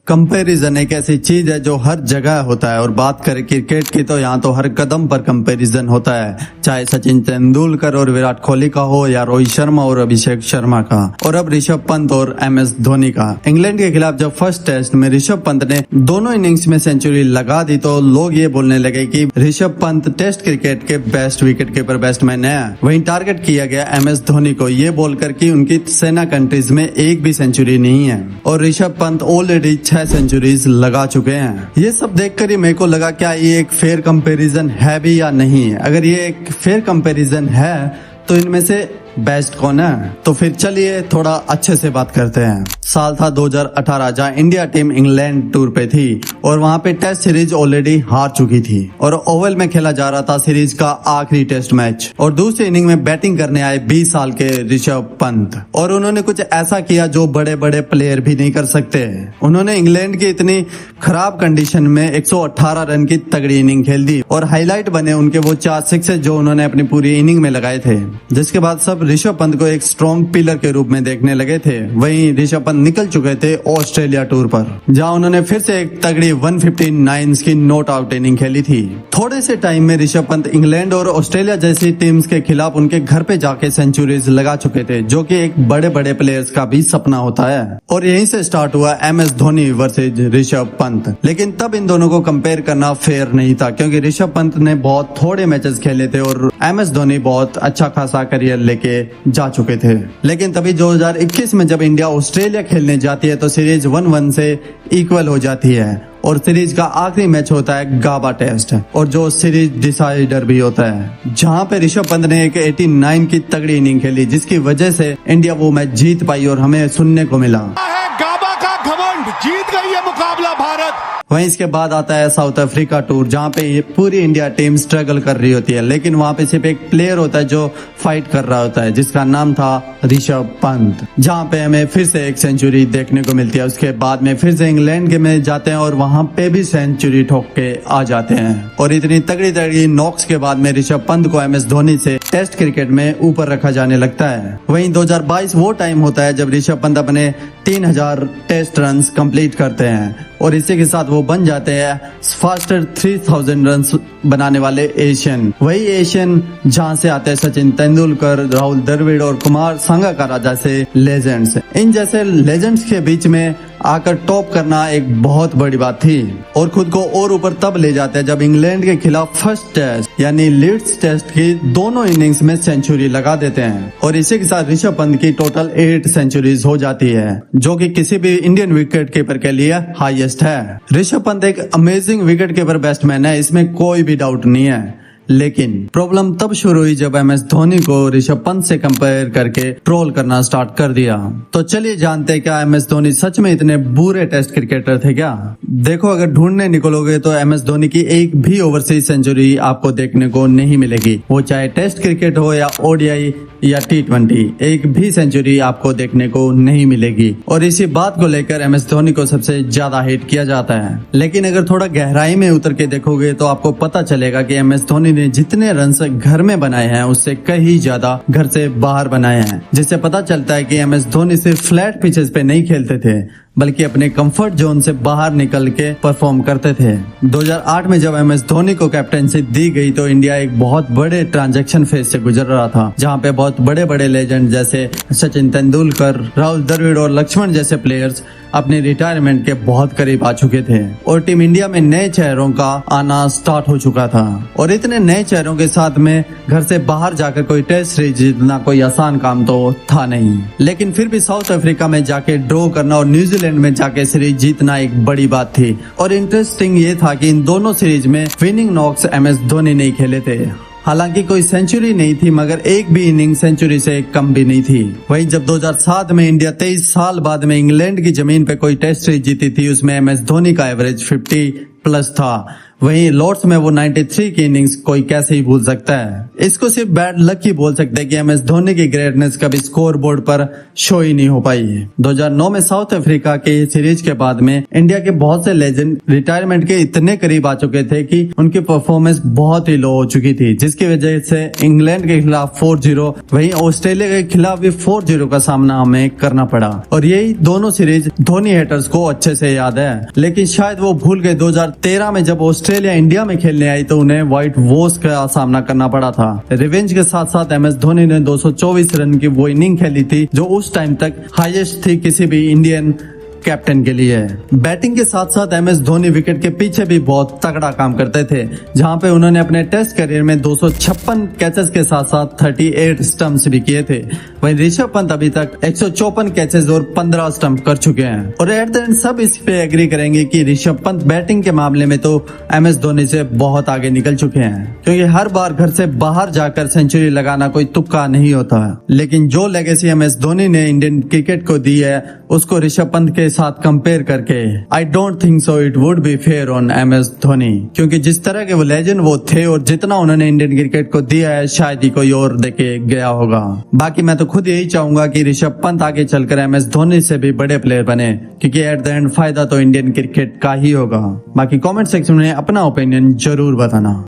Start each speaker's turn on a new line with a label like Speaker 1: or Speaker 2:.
Speaker 1: Comparison एक ऐसी चीज है जो हर जगह होता है और बात करें क्रिकेट की तो यहाँ तो हर कदम पर कंपैरिजन होता है, चाहे सचिन तेंदुलकर और विराट कोहली का हो या रोहित शर्मा और अभिषेक शर्मा का और अब ऋषभ पंत और MS धोनी का। इंग्लैंड के खिलाफ जब फर्स्ट टेस्ट में ऋषभ पंत ने दोनों इनिंग्स में सेंचुरी लगा दी तो लोग ये बोलने लगे कि ऋषभ पंत टेस्ट क्रिकेट के बेस्ट विकेट कीपर बैट्समैन है। वहीं टारगेट किया गया MS धोनी को ये बोलकर कि उनकी सेना कंट्रीज में एक भी सेंचुरी नहीं है और ऋषभ पंत ऑलरेडी 6 सेंचुरीज लगा चुके हैं। ये सब देखकर ही मेरे को लगा क्या ये एक फेयर कंपैरिजन है भी या नहीं। अगर ये एक फेयर कंपैरिजन है तो इनमें से बेस्ट कौन है, तो फिर चलिए थोड़ा अच्छे से बात करते हैं। साल था 2018 जहाँ इंडिया टीम इंग्लैंड टूर पे थी और वहाँ पे टेस्ट सीरीज ऑलरेडी हार चुकी थी और ओवल में खेला जा रहा था सीरीज का आखिरी टेस्ट मैच और दूसरी इनिंग में बैटिंग करने आए 20 साल के ऋषभ पंत और उन्होंने कुछ ऐसा किया जो बड़े बड़े प्लेयर भी नहीं कर सकते। उन्होंने इंग्लैंड की इतनी खराब कंडीशन में 118 रन की तगड़ी इनिंग खेल दी और हाईलाइट बने उनके वो 4 सिक्सेस जो उन्होंने अपनी पूरी इनिंग में लगाए थे, जिसके बाद सब ऋषभ पंत को एक स्ट्रॉन्ग पिलर के रूप में देखने लगे थे। वहीं ऋषभ पंत निकल चुके थे ऑस्ट्रेलिया टूर पर जहां उन्होंने फिर से एक तगड़ी 159 की नॉट आउट इनिंग खेली थी। थोड़े से टाइम में ऋषभ पंत इंग्लैंड और ऑस्ट्रेलिया जैसी टीम्स के खिलाफ उनके घर पे जाके सेंचुरीज लगा चुके थे, जो कि एक बड़े बड़े प्लेयर्स का भी सपना होता है। और यहीं से स्टार्ट हुआ MS धोनी वर्सेज ऋषभ पंत। लेकिन तब इन दोनों को कंपेयर करना फेयर नहीं था क्योंकि ऋषभ पंत ने बहुत थोड़े मैचेस खेले थे और MS धोनी बहुत अच्छा खासा करियर लेके जा चुके थे। लेकिन तभी 2021 में जब इंडिया ऑस्ट्रेलिया खेलने जाती है तो सीरीज 1-1 से इक्वल हो जाती है और सीरीज का आखिरी मैच होता है गाबा टेस्ट और जो सीरीज डिसाइडर भी होता है, जहां पे ऋषभ पंत ने एक 89 की तगड़ी इनिंग खेली जिसकी वजह से इंडिया वो मैच जीत पाई और हमें सुनने को मिला
Speaker 2: गाबा का घमंड, जीत गई है मुकाबला भारत।
Speaker 1: वहीं इसके बाद आता है साउथ अफ्रीका टूर जहां पे ये पूरी इंडिया टीम स्ट्रगल कर रही होती है, लेकिन वहां पे सिर्फ एक प्लेयर होता है जो फाइट कर रहा होता है जिसका नाम था ऋषभ पंत, जहां पे हमें फिर से एक सेंचुरी देखने को मिलती है। उसके बाद में फिर से इंग्लैंड के में जाते हैं और वहां पे भी सेंचुरी ठोक के आ जाते हैं और इतनी तगड़ी तगड़ी नॉक्स के बाद में ऋषभ पंत को MS धोनी से टेस्ट क्रिकेट में ऊपर रखा जाने लगता है। वहीं 2022 वो टाइम होता है जब ऋषभ पंत अपने 3000 टेस्ट रन कंप्लीट करते हैं और इसी के साथ वो बन जाते हैं फास्टर 3000 रन बनाने वाले एशियन। वही एशियन जहां से आते हैं सचिन तेंदुलकर, राहुल द्रविड़ और कुमार संगकारा जैसे लेजेंड्स। इन जैसे लेजेंड्स के बीच में आकर टॉप करना एक बहुत बड़ी बात थी और खुद को और ऊपर तब ले जाते हैं जब इंग्लैंड के खिलाफ फर्स्ट टेस्ट यानी लीड्स टेस्ट की दोनों इनिंग्स में सेंचुरी लगा देते हैं और इसी के साथ ऋषभ पंत की टोटल 8 सेंचुरीज हो जाती है, जो कि किसी भी इंडियन विकेट कीपर के लिए हाईएस्ट है। ऋषभ पंत एक अमेजिंग विकेट कीपर बैट्समैन है, इसमें कोई भी डाउट नहीं है। लेकिन प्रॉब्लम तब शुरू हुई जब MS धोनी को ऋषभ पंत से कंपेयर करके ट्रोल करना स्टार्ट कर दिया। तो चलिए जानते हैं क्या MS धोनी सच में इतने बुरे टेस्ट क्रिकेटर थे क्या। देखो, अगर ढूंढने निकलोगे तो MS धोनी की एक भी ओवरसीज सेंचुरी आपको देखने को नहीं मिलेगी, वो चाहे टेस्ट क्रिकेट हो या ODI या T20, एक भी सेंचुरी आपको देखने को नहीं मिलेगी और इसी बात को लेकर MS धोनी को सबसे ज्यादा हेट किया जाता है। लेकिन अगर थोड़ा गहराई में उतर के देखोगे तो आपको पता चलेगा कि MS धोनी ने जितने रन घर में बनाए हैं उससे कहीं ज्यादा घर से बाहर बनाए हैं, जिससे पता चलता है कि MS धोनी सिर्फ फ्लैट पिचेस पे नहीं खेलते थे बल्कि अपने कंफर्ट जोन से बाहर निकल के परफॉर्म करते थे। 2008 में जब MS धोनी को कैप्टनसी दी गई तो इंडिया एक बहुत बड़े ट्रांजैक्शन फेज से गुजर रहा था, जहां पे बहुत बड़े बड़े लेजेंड जैसे सचिन तेंदुलकर, राहुल द्रविड़ और लक्ष्मण जैसे प्लेयर्स अपने रिटायरमेंट के बहुत करीब आ चुके थे और टीम इंडिया में नए चेहरों का आना स्टार्ट हो चुका था और इतने नए चेहरों के साथ में घर से बाहर जाकर कोई टेस्ट सीरीज जीतना कोई आसान काम तो था नहीं। लेकिन फिर भी साउथ अफ्रीका में जाके ड्रॉ करना और न्यूजीलैंड में जाके सीरीज जीतना एक बड़ी बात थी और इंटरेस्टिंग ये था कि इन दोनों सीरीज में विनिंग नॉक्स MS धोनी नहीं खेले थे। हालांकि कोई सेंचुरी नहीं थी मगर एक भी इनिंग सेंचुरी से कम भी नहीं थी। वहीं जब 2007 में इंडिया 23 साल बाद में इंग्लैंड की जमीन पे कोई टेस्ट सीरीज जीती थी उसमें MS धोनी का एवरेज 50+ था। वहीं लॉर्ड्स में वो 93 की इनिंग्स कोई कैसे ही भूल सकता है। इसको सिर्फ बैड लक ही बोल सकते हैं कि एमएस धोनी की ग्रेटनेस कभी स्कोर बोर्ड पर शो ही नहीं हो पाई है। 2009 में साउथ अफ्रीका के सीरीज के बाद में इंडिया के बहुत से लेजेंड रिटायरमेंट के इतने करीब आ चुके थे कि उनकी परफॉर्मेंस बहुत ही लो हो चुकी थी, जिसकी वजह से इंग्लैंड के खिलाफ 4-0 वहीं ऑस्ट्रेलिया के खिलाफ भी 4-0 का सामना हमें करना पड़ा। और यही दोनों सीरीज धोनी हेटर्स को अच्छे से याद है, लेकिन शायद वो भूल गए 2013 में जब ऑस्ट्रेलिया इंडिया में खेलने आई तो उन्हें व्हाइट वॉश का सामना करना पड़ा था। रिवेंज के साथ साथ एमएस धोनी ने 224 रन की वो इनिंग खेली थी जो उस टाइम तक हाईएस्ट थी किसी भी इंडियन कैप्टन के लिए। बैटिंग के साथ साथ एमएस धोनी विकेट के पीछे भी बहुत तगड़ा काम करते थे, जहां पे उन्होंने अपने टेस्ट करियर में 256 कैचेस के साथ साथ 38 स्टंप्स भी किए थे। वहीं ऋषभ पंत अभी तक 154 कैचेस और 15 स्टंप कर चुके हैं। और एट द एंड सब इस पे एग्री करेंगे कि ऋषभ पंत बैटिंग के मामले में तो एमएस धोनी से बहुत आगे निकल चुके हैं, क्योंकि हर बार घर से बाहर जाकर सेंचुरी लगाना कोई तुक्का नहीं होता। लेकिन जो लेगेसी एमएस धोनी ने इंडियन क्रिकेट को दी है उसको ऋषभ पंत के साथ कंपेयर करके I don't think so it would be fair on MS Dhoni, क्योंकि जिस तरह के वो लेजेंड वो थे और जितना उन्होंने इंडियन क्रिकेट को दिया है शायद ही कोई और देके गया होगा। बाकी मैं तो खुद यही चाहूंगा कि ऋषभ पंत आगे चलकर एमएस धोनी से भी बड़े प्लेयर बने, क्योंकि एट द एंड फायदा तो इंडियन क्रिकेट का ही होगा। बाकी कमेंट सेक्शन में अपना ओपिनियन जरूर बताना।